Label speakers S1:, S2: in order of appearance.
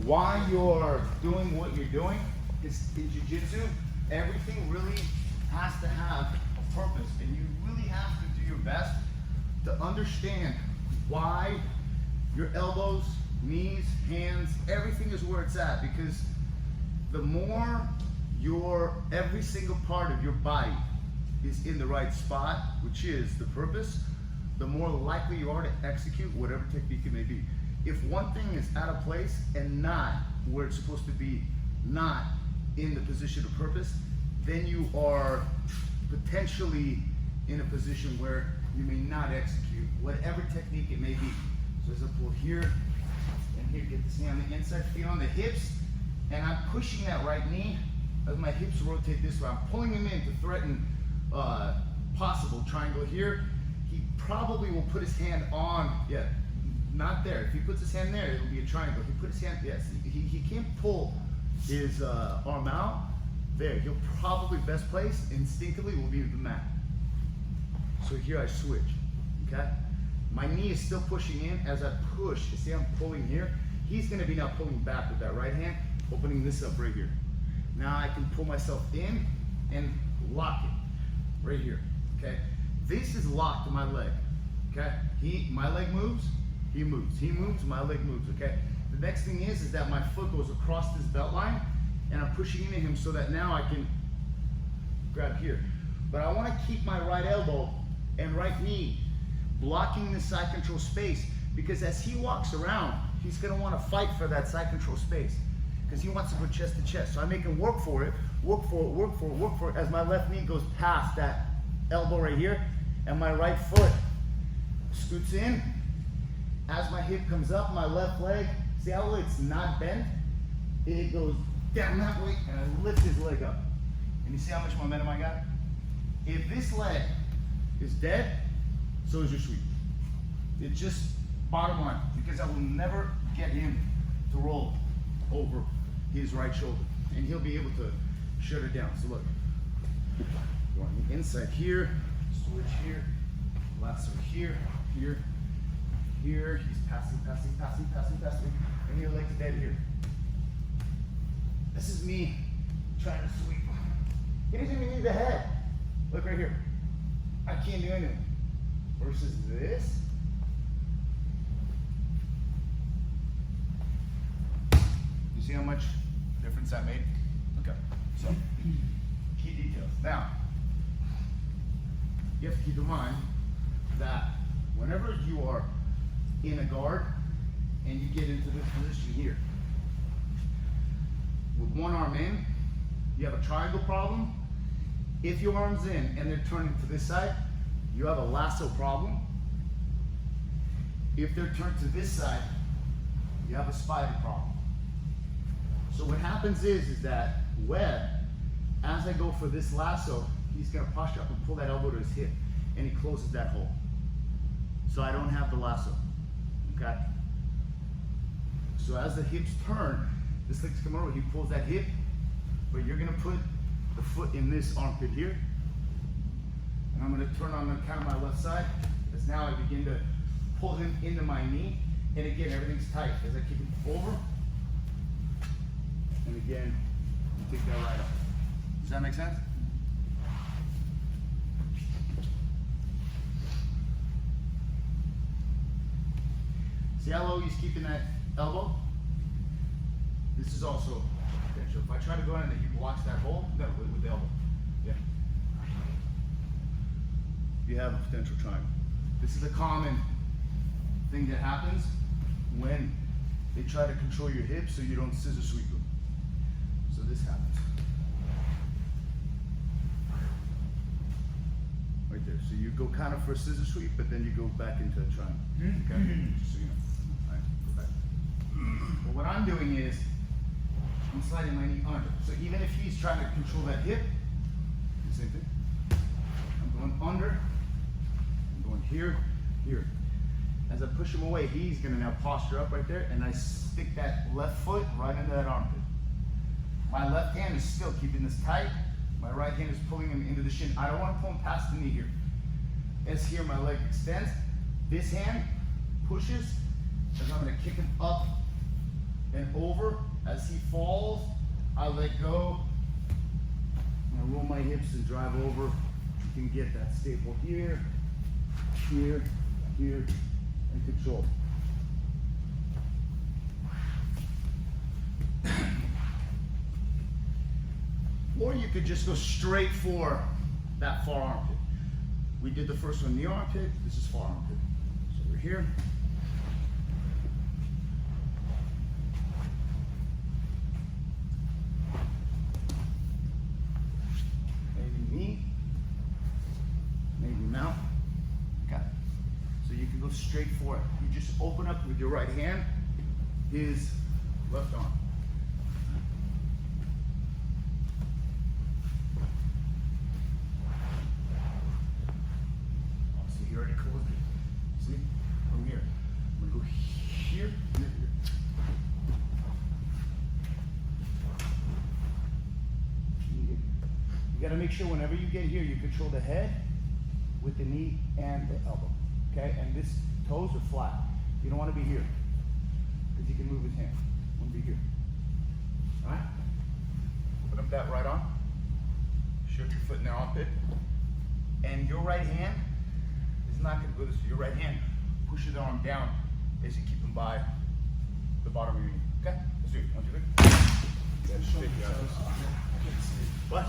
S1: why you're doing what you're doing is in Jiu-Jitsu, everything really has to have a purpose, and you really have to do your best to understand why your elbows, knees, hands, everything is where it's at, because the more every single part of your body is in the right spot, which is the purpose, the more likely you are to execute whatever technique it may be. If one thing is out of place and not where it's supposed to be, not in the position of purpose, then you are potentially in a position where you may not execute whatever technique it may be. So as I pull here and here, get this hand on the inside, feet on the hips, and I'm pushing that right knee as my hips rotate this way. I'm pulling him in to threaten possible triangle here. He probably will put his hand on, not there. If he puts his hand there, it'll be a triangle. If he puts his hand, yes, he can't pull his arm out. There, he'll probably best place instinctively will be the mat. So here I switch, okay? My knee is still pushing in. As I push, you see I'm pulling here. He's gonna be now pulling back with that right hand, opening this up right here. Now I can pull myself in and lock it right here, okay? This is locked to my leg, okay? My leg moves, he moves. He moves, my leg moves, okay? The next thing is that my foot goes across this belt line and I'm pushing into him so that now I can grab here. But I wanna keep my right elbow and right knee blocking the side control space, because as he walks around, he's gonna wanna fight for that side control space because he wants to go chest to chest. So I make him work for it, as my left knee goes past that elbow right here and my right foot scoots in. As my hip comes up, my left leg, see how it's not bent? It goes down that way and I lift his leg up. And you see how much momentum I got? If this leg is dead, so is your sweep. It's just bottom line, because I will never get him to roll over his right shoulder and he'll be able to shut it down. So look, going inside here, switch here, lasso here, here, here. He's passing, and your leg's dead here. This is me trying to sweep. He doesn't even need the head. Look right here. I can't do anything. Versus this. You see how much difference that made? Okay, so key details. Now, you have to keep in mind that whenever you are in a guard and you get into this position here, with one arm in, you have a triangle problem. If your arm's in and they're turning to this side, you have a lasso problem. If they're turned to this side, you have a spider problem. So what happens is that Webb, as I go for this lasso, he's gonna posture up and pull that elbow to his hip, and he closes that hole. So I don't have the lasso, okay? So as the hips turn, this leg's coming over, he pulls that hip, but you're gonna put the foot in this armpit here, and I'm gonna turn on the count of my left side, as now I begin to pull him into my knee, and again, everything's tight as I keep him over, and again, you take that right up. Does that make sense? See how low he's keeping that elbow? This is also potential. If I try to go in and he blocks that hole, no, with the elbow. Yeah. You have a potential triangle. This is a common thing that happens when they try to control your hips so you don't scissor sweep them. So this happens. Right there. So you go kind of for a scissor sweep, but then you go back into a triangle. Okay? Just so you know. All right, go back. But what I'm doing is I'm sliding my knee under. So even if he's trying to control that hip, the same thing. I'm going under, I'm going here, here. As I push him away, he's gonna now posture up right there, and I stick that left foot right into that armpit. My left hand is still keeping this tight. My right hand is pulling him into the shin. I don't want to pull him past the knee here. As here, my leg extends. This hand pushes, as I'm gonna kick him up and over As he falls, I let go. I roll my hips and drive over. You can get that staple here, here, here, and control. Or you could just go straight for that far armpit. We did the first one, the armpit. This is far armpit. So we're here. Maybe knee, maybe mount. Got it. So you can go straight for it. You just open up with your right hand, his left arm. He already closed it. See? From here. I'm gonna go here, here, here. You gotta make sure whenever you get here, you control the head with the knee and the elbow. Okay? And this toes are flat. You don't want to be here. Because you can move his hand. You want to be here. Alright? Put up that right arm. Shoot your foot in the armpit. And your right hand is not going to go this way. Your right hand pushes the arm down as you keep him by the bottom of your knee. Okay? Let's do it. 1, 2, 3. You gotta straighten your arms. What?